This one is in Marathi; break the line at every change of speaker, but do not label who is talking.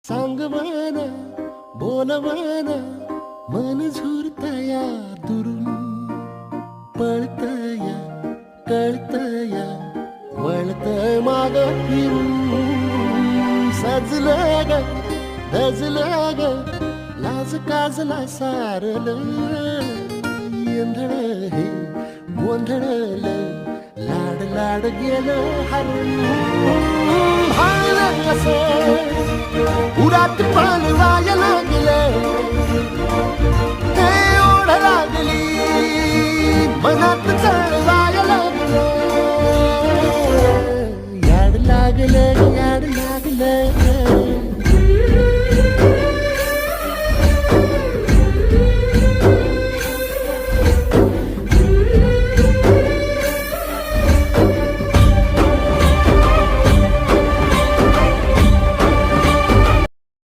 सांग मन बोल मन मन झुरतया दुरून पळतया कळतया वळतय माग फिरून सजलं ग दजलं ग लाज काजला सारलं येंधळ हे गोंधळलं लाड लाड गेलं हरून भाळलं कसं उरात पण जायला